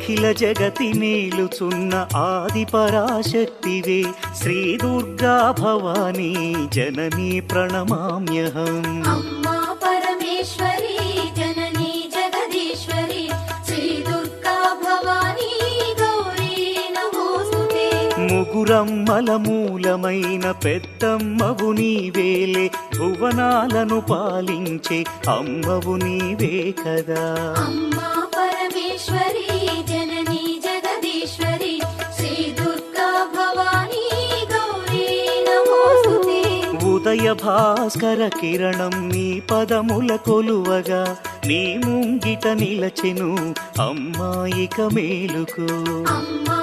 అఖిల జగతి నేలుచున్న ఆది పరాశక్తివే శ్రీ దుర్గా భవానీ జననీ ప్రణమామ్యహం. అమ్మా పరమేశ్వరి జననీ జగదీశ్వరి శ్రీ దుర్గా భవానీ గౌరీ నమోస్తుతే. ముగురమ్మల మూలమైన పెద్దమ్మవు నీవేలే భువనాలను పాలించే అమ్మవు నీవే కదా. అమ్మా పరమేశ్వరి జననీ జగదీశ్వరి శ్రీ దుర్గా భవానీ గౌరీ నమోస్తుతే. ఉదయ భాస్కర కిరణం నీ పదముల కొలువగా నీ ముంగిట నిలచెను అమ్మాయిక మేలుకు. అమ్మా